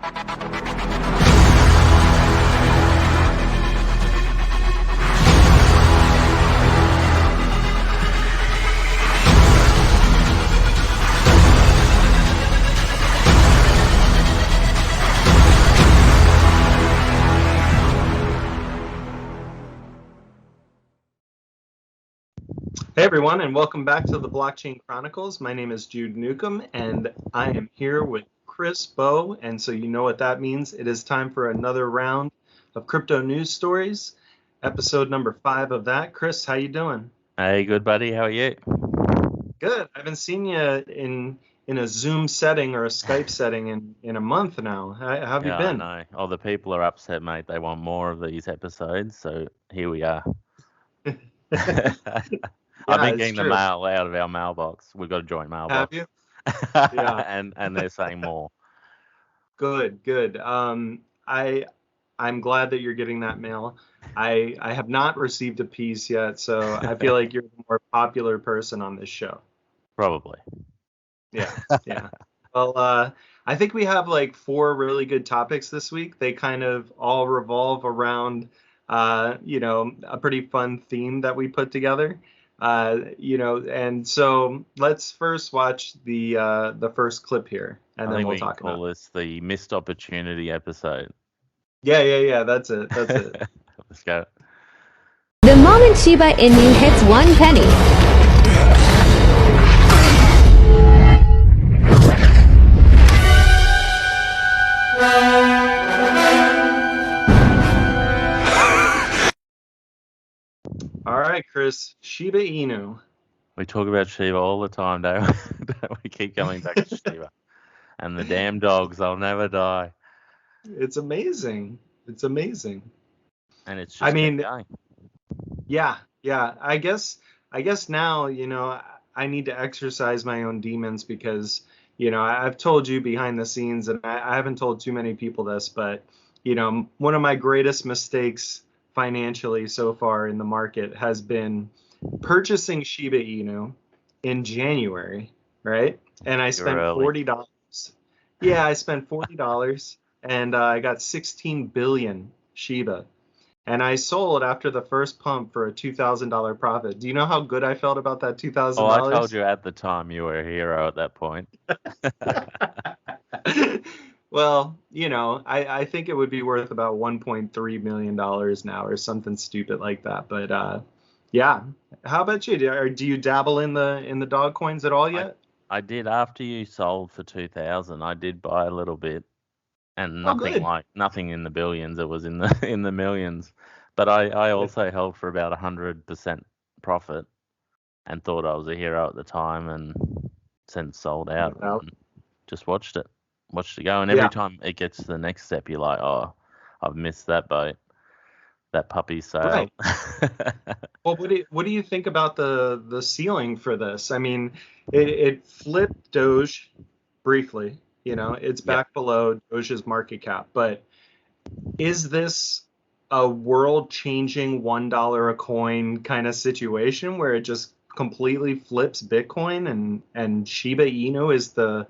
Hey everyone, and welcome back to the Blockchain Chronicles. My name is Jude Newcomb, and I am here with Chris Bowe. And so you know what that means. It is time for another round of crypto news stories. Episode number 5 of that. Chris, how you doing? Hey, good buddy. How are you? Good. I haven't seen you in a Zoom setting or a Skype setting in a month now. How have you been? I know. Oh, the people are upset, mate. They want more of these episodes, so here we are. I've been getting the mail out of our mailbox. We've got a joint mailbox. Have you? Yeah. and they're saying more. Good. I'm glad that you're getting that mail. I have not received a piece yet, so I feel like you're the more popular person on this show. Probably. Yeah. Well, I think we have like 4 really good topics this week. They kind of all revolve around, a pretty fun theme that we put together. And so let's first watch the first clip here, and then we'll talk about it. I think we call this the missed opportunity episode. Yeah. That's it. Let's go. The moment Shiba Inu hits 1 penny. All right, Chris, Shiba Inu. We talk about Shiba all the time, don't we? We keep coming back to Shiba. And the damn dogs, they'll never die. It's amazing. And it's just going. Yeah. I guess now, I need to exercise my own demons because, I've told you behind the scenes, and I haven't told too many people this, but, one of my greatest mistakes financially so far in the market has been purchasing Shiba Inu in January, right? And I spent $40. Yeah, I spent $40 and I got 16 billion Shiba. And I sold after the first pump for a $2,000 profit. Do you know how good I felt about that $2,000? Oh, I told you at the time you were a hero at that point. Well, I think it would be worth about $1.3 million now or something stupid like that. But yeah, how about you? Do you dabble in the dog coins at all yet? I did after you sold for 2,000. I did buy a little bit, and nothing in the billions. It was in the millions. But I also held for about 100% profit, and thought I was a hero at the time, and since sold out, and just watched it go. And every time it gets to the next step, you're like, oh, I've missed that boat. That puppy sailed. Right. Well, what do you think about the ceiling for this? I mean, it flipped Doge briefly. It's back below Doge's market cap. But is this a world-changing $1 a coin kind of situation where it just completely flips Bitcoin and Shiba Inu is the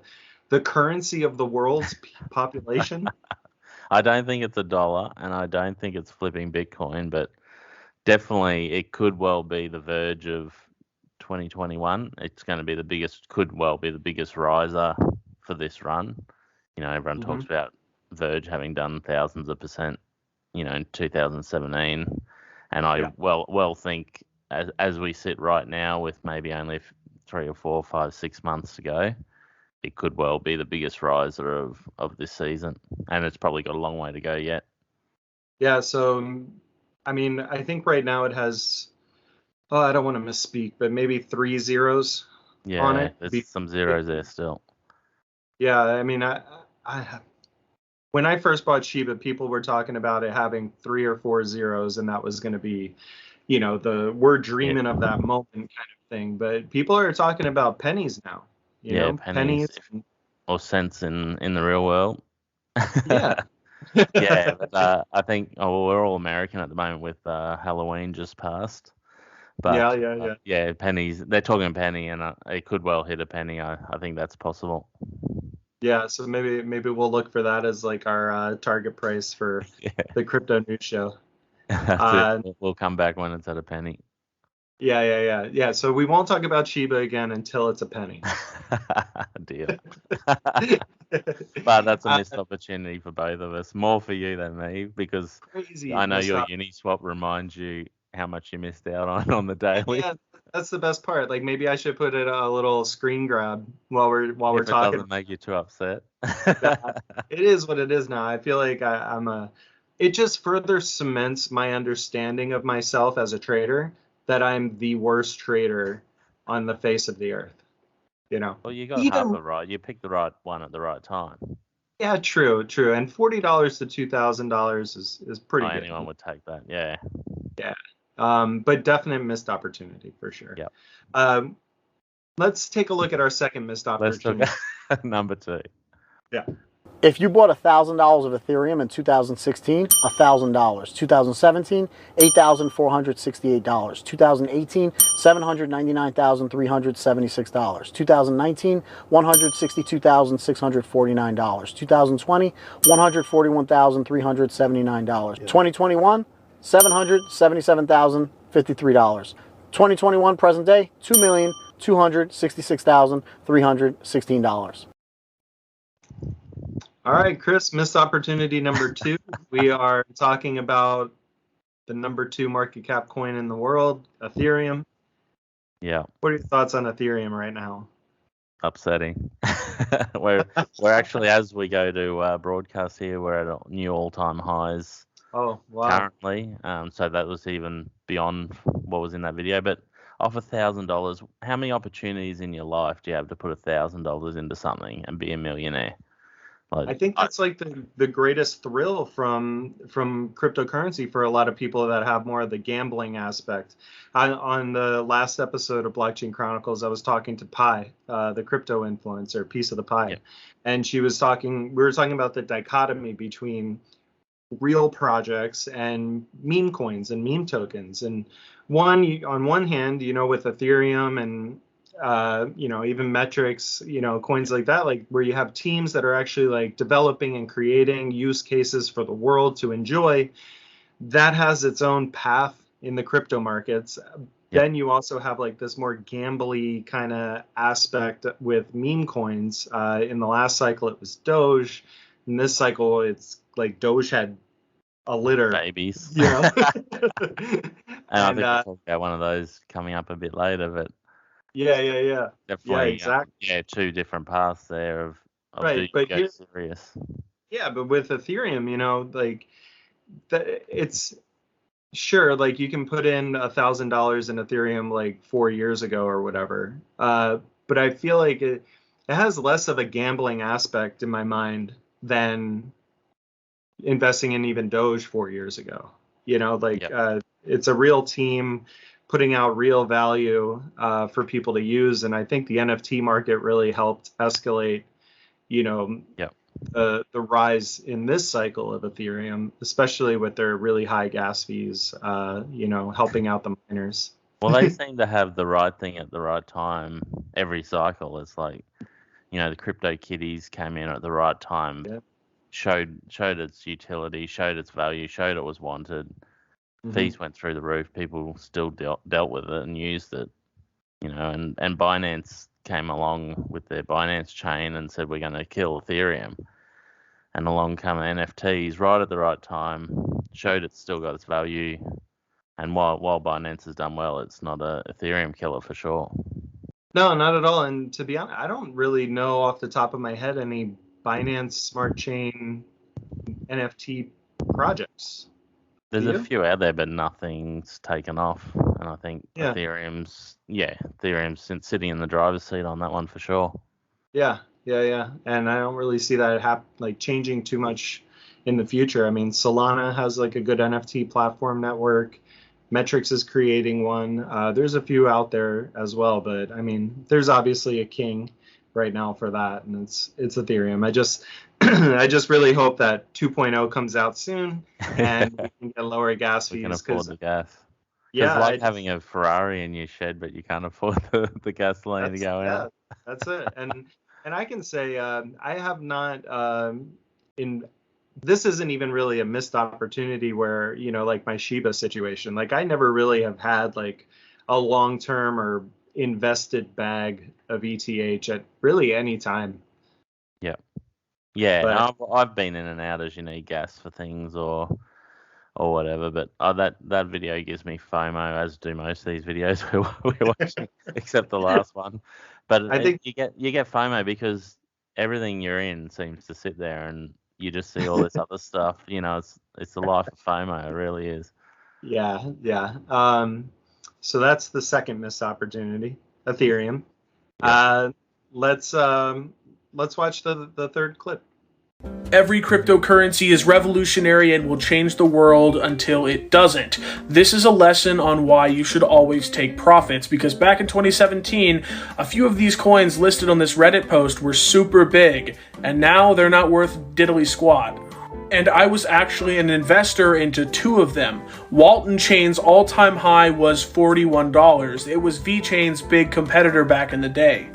currency of the world's population? I don't think it's $1, and I don't think it's flipping Bitcoin, but definitely it could well be the verge of 2021. It's going to be could well be the biggest riser for this run. Everyone talks about Verge having done thousands of percent, in 2017, and I well think as we sit right now with maybe only 3 or 4, 5, 6 months to go, it could well be the biggest riser of this season, and it's probably got a long way to go yet. Yeah, so, I mean, I think right now it has, I don't want to misspeak, but maybe 3 zeros on it. Yeah, there's some zeros there still. Yeah, I mean, I when I first bought Shiba, people were talking about it having 3 or 4 zeros, and that was going to be, we're dreaming of that moment kind of thing. But people are talking about pennies now. Pennies or cents in the real world. Yeah. Yeah, but I think we're all American at the moment with Halloween just passed. But pennies. They're talking penny, and it could well hit a penny. I think that's possible. Yeah, so maybe we'll look for that as like our target price for Yeah. the crypto news show. That's it. We'll come back when it's at a penny. Yeah. So we won't talk about Shiba again until it's a penny. Deal. But that's a missed opportunity for both of us. More for you than me, because Crazy. I know your Uniswap reminds you how much you missed out on the daily. Yeah, that's the best part. Like maybe I should put it a little screen grab while we're If it talking. doesn't make you too upset. It is what it is now. I feel like it just further cements my understanding of myself as a trader, that I'm the worst trader on the face of the earth. Well, you got half it right. You picked the right one at the right time. Yeah, true. And $40 to $2,000 is pretty good. Anyone would take that. Yeah. But definite missed opportunity for sure. Yeah. Let's take a look at our second missed opportunity. Let's look at number 2. Yeah. If you bought $1,000 of Ethereum in 2016, $1,000. 2017, $8,468. 2018, $799,376. 2019, $162,649. 2020, $141,379. 2021, $777,053. 2021 present day, $2,266,316. All right, Chris, missed opportunity number 2. We are talking about the number 2 market cap coin in the world, Ethereum. Yeah. What are your thoughts on Ethereum right now? Upsetting. we're actually, as we go to broadcast here, we're at new all-time highs. Oh, wow. Currently. So that was even beyond what was in that video. But off $1,000, how many opportunities in your life do you have to put $1,000 into something and be a millionaire? I think that's like the greatest thrill from cryptocurrency for a lot of people that have more of the gambling aspect. On the last episode of Blockchain Chronicles, I was talking to Pi, the crypto influencer, piece of the pie, and we were talking about the dichotomy between real projects and meme coins and meme tokens. And on one hand, with Ethereum and even metrics, coins like that, like where you have teams that are actually like developing and creating use cases for the world to enjoy, that has its own path in the crypto markets. Then you also have like this more gambly kind of aspect with meme coins. In the last cycle, it was Doge. In this cycle, it's like Doge had a litter. Babies. And I think we'll talk about one of those coming up a bit later, but yeah. Definitely. Yeah, exactly. 2 different paths there of right, but go serious. Yeah, but with Ethereum, like it's sure, like you can put in $1,000 in Ethereum like 4 years ago or whatever. But I feel like it has less of a gambling aspect in my mind than investing in even Doge 4 years ago. It's a real team putting out real value for people to use. And I think the NFT market really helped escalate, the rise in this cycle of Ethereum, especially with their really high gas fees, helping out the miners. Well, they seem to have the right thing at the right time every cycle. It's like, the crypto kitties came in at the right time, showed its utility, showed its value, showed it was wanted. Fees went through the roof. People still dealt with it and used it, and Binance came along with their Binance chain and said, we're going to kill Ethereum. And along come NFTs right at the right time, showed it's still got its value. And while Binance has done well, it's not a Ethereum killer for sure. No, not at all. And to be honest, I don't really know off the top of my head any Binance Smart Chain NFT projects. There's a few out there, but nothing's taken off. And I think Ethereum's sitting in the driver's seat on that one for sure. Yeah. And I don't really see that changing too much in the future. I mean, Solana has like a good NFT platform network. Metrics is creating one. There's a few out there as well, but I mean, there's obviously a king right now for that, and it's Ethereum. I just really hope that 2.0 comes out soon and we can get lower gas fees. We can afford the gas. Yeah, it's like having a Ferrari in your shed, but you can't afford the gasoline to go out. That's it. And And I can say I have not in this isn't even really a missed opportunity where, like my Shiba situation. Like I never really have had like a long-term or invested bag of ETH at really any time. Yeah. Yeah, But I've been in and out as you need gas for things or whatever, but that video gives me FOMO, as do most of these videos we're watching, except the last one. But I think you get FOMO because everything you're in seems to sit there, and you just see all this other stuff. It's the life of FOMO. It really is. yeah. So that's the second missed opportunity, Ethereum. Yeah. Let's watch the third clip. Every cryptocurrency is revolutionary and will change the world until it doesn't. This is a lesson on why you should always take profits, because back in 2017, a few of these coins listed on this Reddit post were super big, and now they're not worth diddly squat. And I was actually an investor into two of them. Walton Chain's all-time high was $41. It was VeChain's big competitor back in the day.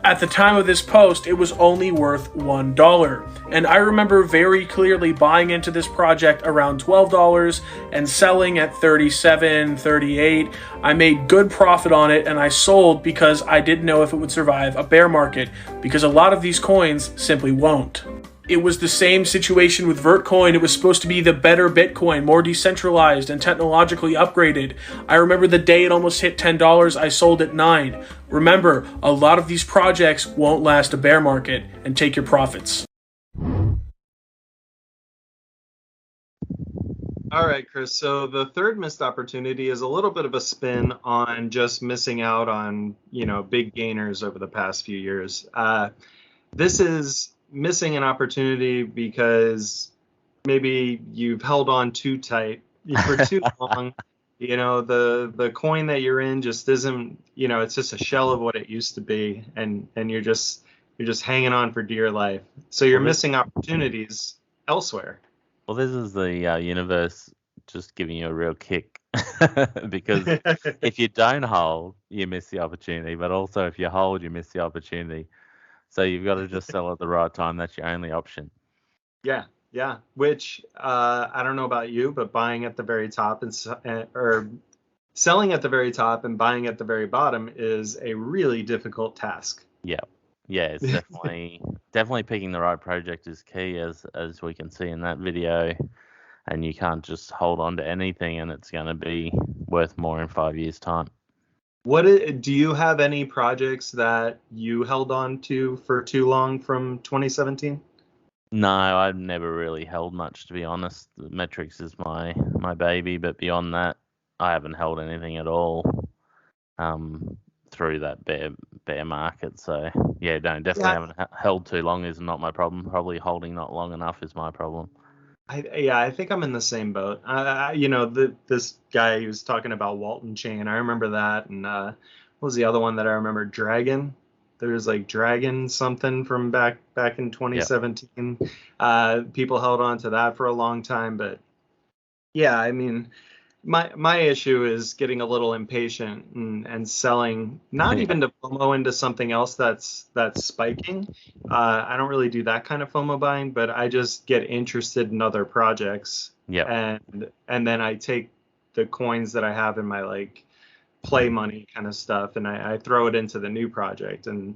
At the time of this post, it was only worth $1. And I remember very clearly buying into this project around $12 and selling at $37, $38. I made good profit on it, and I sold because I didn't know if it would survive a bear market, because a lot of these coins simply won't. It was the same situation with Vertcoin. It was supposed to be the better Bitcoin, more decentralized and technologically upgraded. I remember the day it almost hit $10, I sold at $9. Remember, a lot of these projects won't last a bear market, and take your profits. All right, Chris. So the third missed opportunity is a little bit of a spin on just missing out on, big gainers over the past few years. This is missing an opportunity because maybe you've held on too tight for too long. The coin that you're in just isn't, it's just a shell of what it used to be, and you're just hanging on for dear life. So you're missing opportunities elsewhere. Well, this is the universe just giving you a real kick, because if you don't hold, you miss the opportunity, but also if you hold, you miss the opportunity. So you've got to just sell at the right time. That's your only option. Yeah. Which I don't know about you, but buying at the very top or selling at the very top and buying at the very bottom is a really difficult task. Yeah, it's definitely picking the right project is key, as we can see in that video. And you can't just hold on to anything, and it's going to be worth more in 5 years' time. Do you have any projects that you held on to for too long from 2017? No, I've never really held much, to be honest. The Metrics is my baby, but beyond that, I haven't held anything at all through that bear market. So yeah, definitely haven't held too long is not my problem. Probably holding not long enough is my problem. I think I'm in the same boat. This guy he was talking about Walton Chain. I remember that, and what was the other one that I remember? Dragon. There's like Dragon something from back in 2017. Yeah. People held on to that for a long time, but yeah, I mean, my issue is getting a little impatient and selling, not even to FOMO into something else that's spiking. I don't really do that kind of FOMO buying, but I just get interested in other projects. Yeah. And then I take the coins that I have in my play money kind of stuff, and I throw it into the new project, and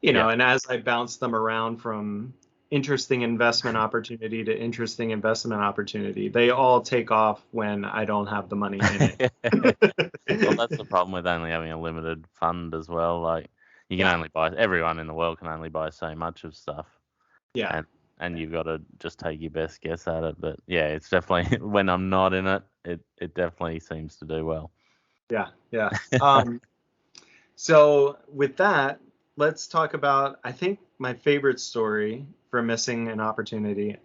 and as I bounce them around from interesting investment opportunity to interesting investment opportunity, they all take off when I don't have the money in it. Well, that's the problem with only having a limited fund as well. Like you can only buy, everyone in the world can only buy so much of stuff. Yeah. And you've got to just take your best guess at it. But yeah, it's definitely when I'm not in it, it definitely seems to do well. Yeah. So with that, let's talk about, I think, my favorite story for missing an opportunity.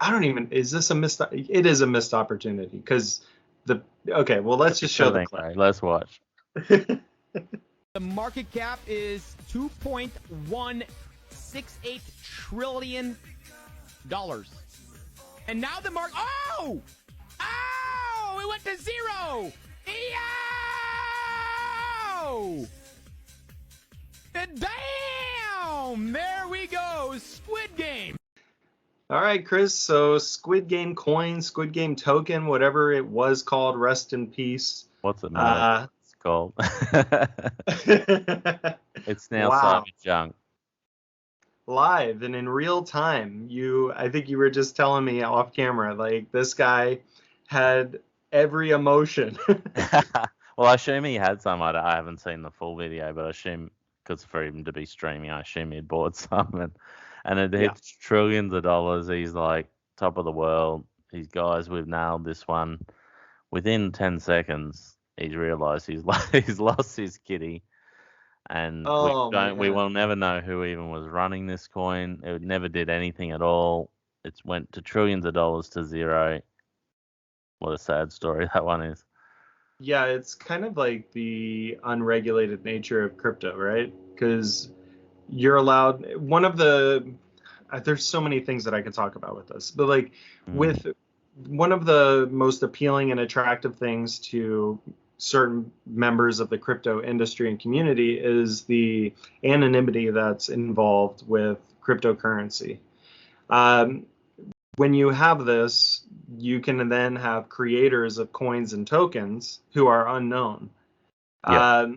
Is this a missed? It is a missed opportunity because let's just show the clip. Right, let's watch. The market cap is $2.168 trillion. And now the market, it went to zero. Damn! Boom! There we go. Squid Game. All right, Chris. So Squid Game coin, Squid Game token, whatever it was called, rest in peace. What's it matter? It's called. It's now Wow. cyber junk. Live and in real time. I think you were just telling me off camera, like this guy had every emotion. Well, I assume he had some. I haven't seen the full video, but I assume because for him to be streaming, I assume he'd bought some, and it hits trillions of dollars. He's like top of the world. These guys, we've nailed this one. Within 10 seconds, he's realised he's lost his kitty, and we will never know who even was running this coin. It never did anything at all. It went to trillions of dollars to zero. What a sad story that one is. Yeah, it's kind of like the unregulated nature of crypto, right? Because you're allowed there's so many things that I could talk about with this, but like with one of the most appealing and attractive things to certain members of the crypto industry and community is the anonymity that's involved with cryptocurrency. When you have this, you can then have creators of coins and tokens who are unknown. Yeah.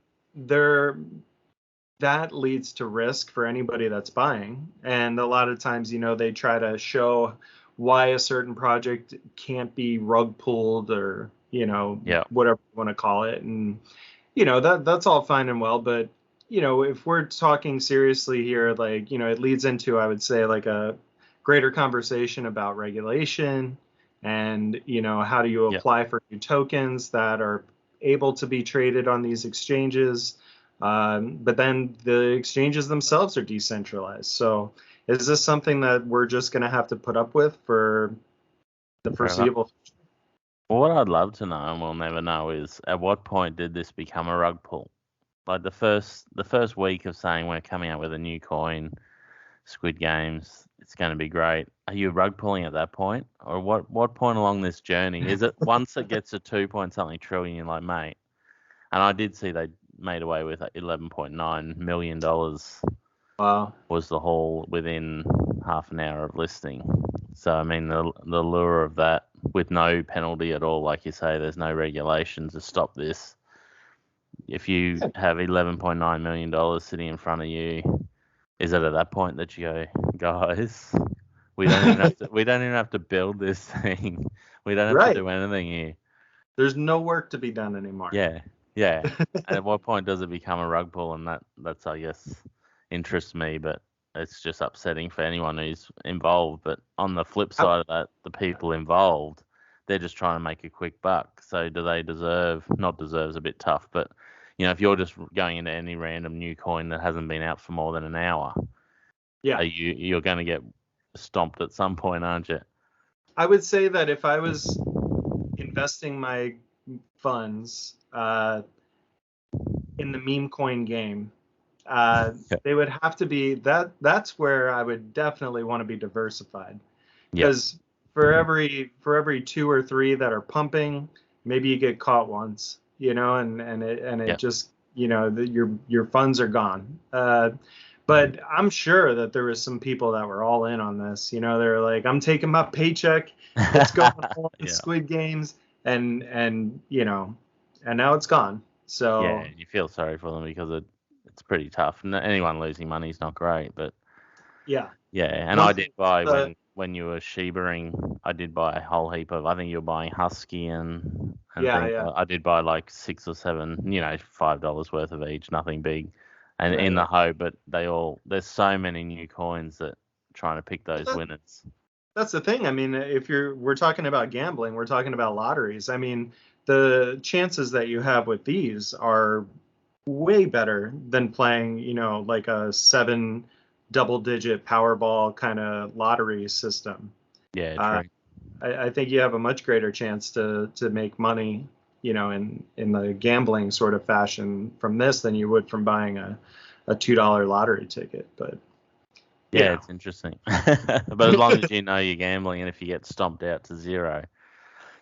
That leads to risk for anybody that's buying. And a lot of times, they try to show why a certain project can't be rug pulled or, whatever you want to call it. And, that's all fine and well. But, if we're talking seriously here, like, it leads into, I would say, like a greater conversation about regulation and, how do you apply for new tokens that are able to be traded on these exchanges. But then the exchanges themselves are decentralized. So is this something that we're just going to have to put up with for the foreseeable future? Well, what I'd love to know, and we'll never know, is at what point did this become a rug pull? Like the first week of saying we're coming out with a new coin, Squid Games, it's going to be great. Are you rug pulling at that point? Or what point along this journey? Is it once it gets to 2-point-something trillion, you're like, mate? And I did see they made away with $11.9 million. Wow. Was the haul within half an hour of listing. So, I mean, the lure of that with no penalty at all, like you say, there's no regulations to stop this. If you have $11.9 million sitting in front of you, is it at that point that you go, guys, we don't even have to build this thing. We don't have to do anything here. There's no work to be done anymore. Yeah. And at what point does it become a rug pull? And that's I guess interests me, but it's just upsetting for anyone who's involved. But on the flip side of that, the people involved, they're just trying to make a quick buck. So do they not deserve's a bit tough, but if you're just going into any random new coin that hasn't been out for more than an hour, you're going to get stomped at some point, aren't you? I would say that if I was investing my funds in the meme coin game, they would have to be that's where I would definitely want to be diversified, because for every 2 or 3 that are pumping, maybe you get caught once, and it just your funds are gone. But I'm sure that there was some people that were all in on this. They're like, I'm taking my paycheck, let's go on Squid Games, and now it's gone. So yeah, you feel sorry for them because it's pretty tough. Anyone losing money is not great, but and I did buy when you were Shiba-ing, I did buy a whole heap of. I think you were buying Husky and I did buy like 6 or 7, $5 worth of each, nothing big, and in the hope. But there's so many new coins that trying to pick those winners. That's the thing. I mean, we're talking about gambling, we're talking about lotteries. I mean, the chances that you have with these are way better than playing, like a 7 double-digit Powerball kind of lottery system. Yeah, true. I think you have a much greater chance to make money, in the gambling sort of fashion from this than you would from buying a $2 lottery ticket. But yeah, it's interesting. But as long as you know you're gambling, and if you get stomped out to zero,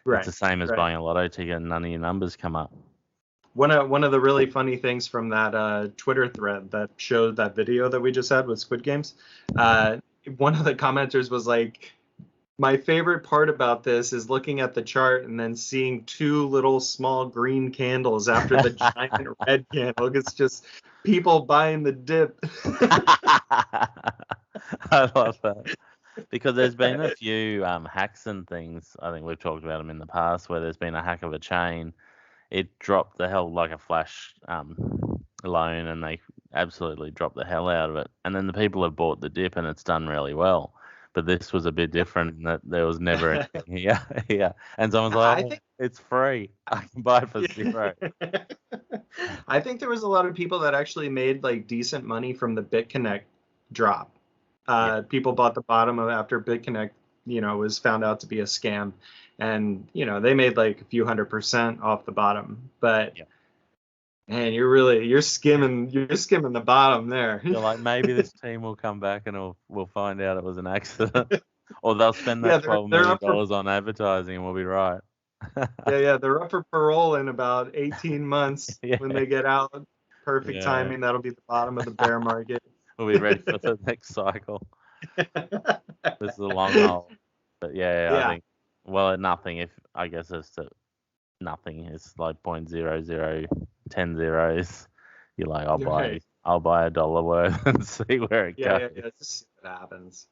it's the same as buying a lotto ticket and none of your numbers come up. one of the really funny things from that Twitter thread that showed that video that we just had with Squid Games, one of the commenters was like, my favorite part about this is looking at the chart and then seeing two little small green candles after the giant red candle. It's just people buying the dip. I love that. Because there's been a few hacks and things, I think we've talked about them in the past, where there's been a hack of a chain. It dropped the hell like a flash loan, and they absolutely dropped the hell out of it. And then the people have bought the dip, and it's done really well. But this was a bit different in that there was never anything here. Yeah. And someone's like, it's free. I can buy it for $0. I think there was a lot of people that actually made like decent money from the BitConnect drop. People bought the bottom of after BitConnect, was found out to be a scam, and they made like a few 100% off the bottom. But man, you're skimming the bottom there. You're like, maybe this team will come back and we'll find out it was an accident, or they'll spend that $12 million on advertising, and we'll be right. They're up for parole in about 18 months when they get out. Perfect timing. That'll be the bottom of the bear market. We'll be ready for the next cycle. This is a long haul. But I think, well, nothing, I guess it's nothing is like 0.0010 zeros. You're like, I'll buy $1 worth and see where it goes. Yeah, just see what happens.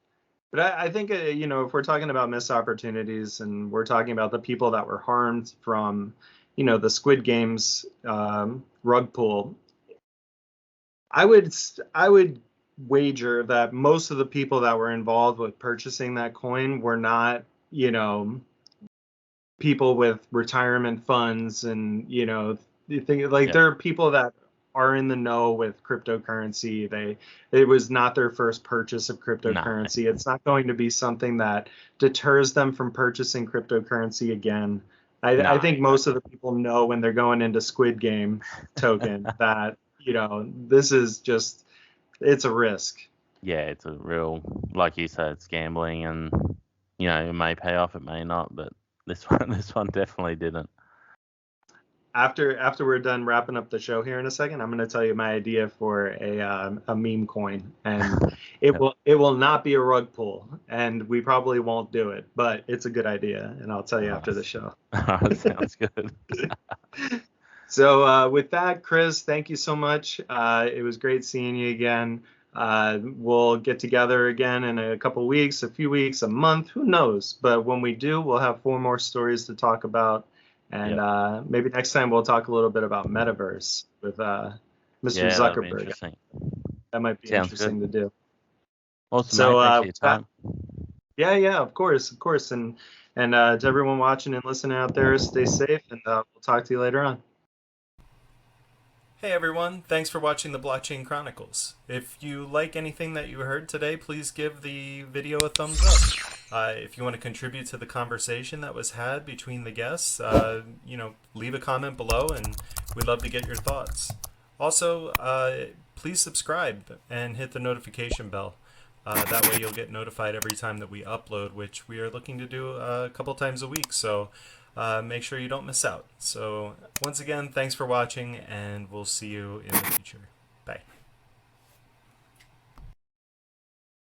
But I think, if we're talking about missed opportunities and we're talking about the people that were harmed from, the Squid Games rug pull, I would wager that most of the people that were involved with purchasing that coin were not, people with retirement funds and, there are people that are in the know with cryptocurrency. It was not their first purchase of cryptocurrency. No. It's not going to be something that deters them from purchasing cryptocurrency again. I think most of the people know when they're going into Squid Game token that, this is just, it's a risk. Yeah, it's a real, like you said, it's gambling, and it may pay off, it may not, but this one definitely didn't. After we're done wrapping up the show here in a second, I'm going to tell you my idea for a meme coin, and it will not be a rug pull, and we probably won't do it, but it's a good idea, and I'll tell you after the show. Sounds good. So with that, Chris, thank you so much. It was great seeing you again. We'll get together again in a couple weeks, a few weeks, a month, who knows? But when we do, we'll have 4 more stories to talk about. And maybe next time we'll talk a little bit about Metaverse with Mr. Zuckerberg. That might be interesting to do. Awesome. So, thanks for your time. Yeah, of course. And to everyone watching and listening out there, stay safe, and we'll talk to you later on. Hey everyone, thanks for watching the Blockchain Chronicles. If you like anything that you heard today, please give the video a thumbs up. If you want to contribute to the conversation that was had between the guests, leave a comment below, and we'd love to get your thoughts. Also, please subscribe and hit the notification bell. That way you'll get notified every time that we upload, which we are looking to do a couple times a week. So make sure you don't miss out. So once again, thanks for watching, and we'll see you in the future. Bye.